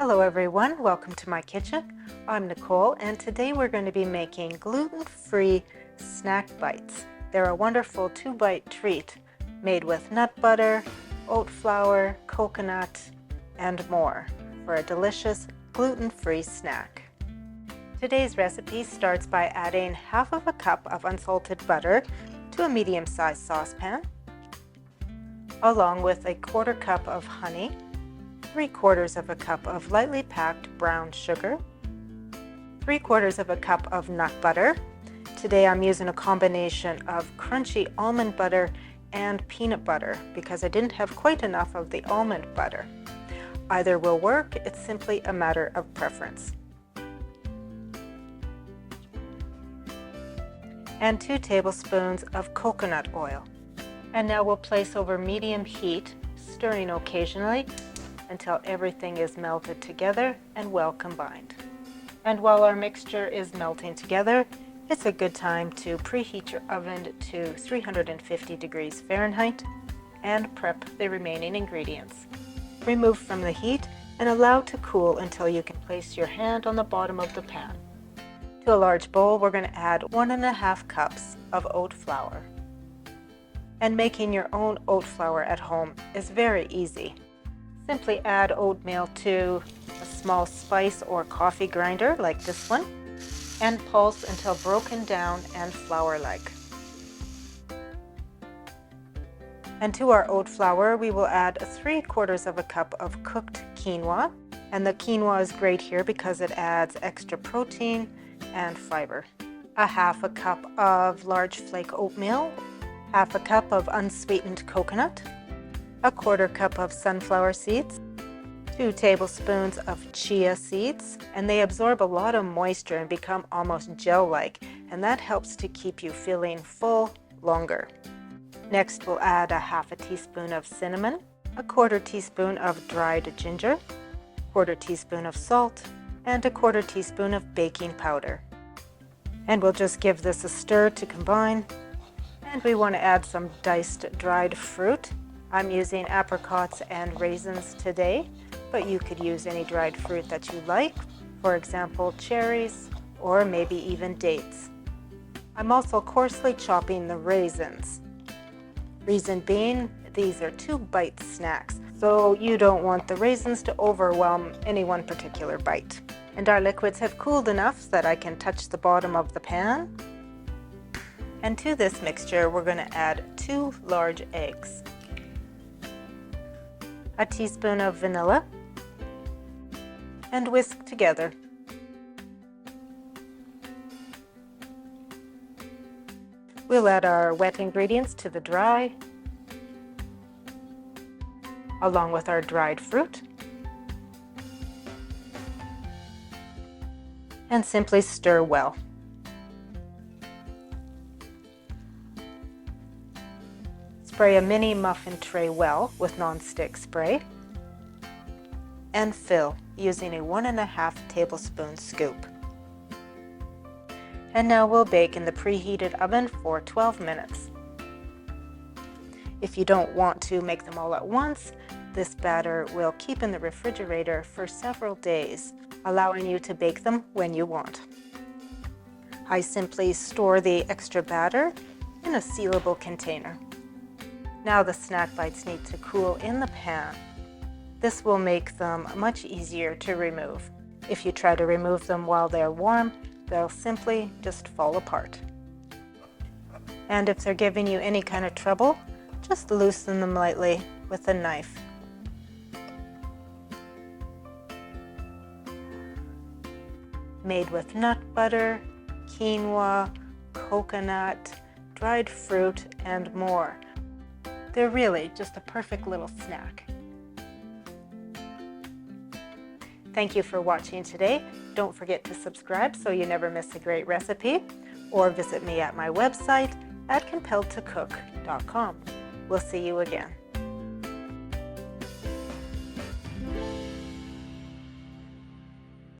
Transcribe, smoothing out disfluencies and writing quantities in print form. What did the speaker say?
Hello everyone, welcome to my kitchen. I'm Nicole and today we're going to be making gluten-free snack bites. They're a wonderful 2-bite treat made with nut butter, oat flour, coconut, and more for a delicious gluten-free snack. Today's recipe starts by adding half of a cup of unsalted butter to a medium-sized saucepan, along with a 1/4 cup of honey, 3/4 of a cup of lightly packed brown sugar, 3/4 of a cup of nut butter. Today I'm using a combination of crunchy almond butter and peanut butter because I didn't have quite enough of the almond butter. Either will work, it's simply a matter of preference. And 2 tablespoons of coconut oil. And now we'll place over medium heat, stirring occasionally until everything is melted together and well combined. And while our mixture is melting together, it's a good time to preheat your oven to 350 degrees Fahrenheit and prep the remaining ingredients. Remove from the heat and allow to cool until you can place your hand on the bottom of the pan. To a large bowl, we're going to add 1½ cups of oat flour. And making your own oat flour at home is very easy. Simply add oatmeal to a small spice or coffee grinder like this one and pulse until broken down and flour-like. And to our oat flour, we will add 3/4 of a cup of cooked quinoa. And the quinoa is great here because it adds extra protein and fiber. 1/2 cup of large flake oatmeal, 1/2 cup of unsweetened coconut, 1/4 cup of sunflower seeds, 2 tablespoons of chia seeds, and they absorb a lot of moisture and become almost gel-like, and that helps to keep you feeling full longer. Next we'll add 1/2 teaspoon of cinnamon, 1/4 teaspoon of dried ginger, 1/4 teaspoon of salt, and 1/4 teaspoon of baking powder. And we'll just give this a stir to combine. And we want to add some diced dried fruit. I'm using apricots and raisins today, but you could use any dried fruit that you like, for example cherries or maybe even dates. I'm also coarsely chopping the raisins. Reason being, these are 2-bite snacks, so you don't want the raisins to overwhelm any one particular bite. And our liquids have cooled enough that I can touch the bottom of the pan. And to this mixture, we're going to add 2 large eggs, a teaspoon of vanilla, and whisk together. We'll add our wet ingredients to the dry, along with our dried fruit, and simply stir well. Spray a mini muffin tray well with non-stick spray and fill using a 1½ tablespoon scoop. And now we'll bake in the preheated oven for 12 minutes. If you don't want to make them all at once, this batter will keep in the refrigerator for several days, allowing you to bake them when you want. I simply store the extra batter in a sealable container. Now the snack bites need to cool in the pan. This will make them much easier to remove. If you try to remove them while they're warm, they'll simply just fall apart. And if they're giving you any kind of trouble, just loosen them lightly with a knife. Made with nut butter, quinoa, coconut, dried fruit, and more. They're really just a perfect little snack. Thank you for watching today. Don't forget to subscribe so you never miss a great recipe, or visit me at my website at compelledtocook.com. We'll see you again.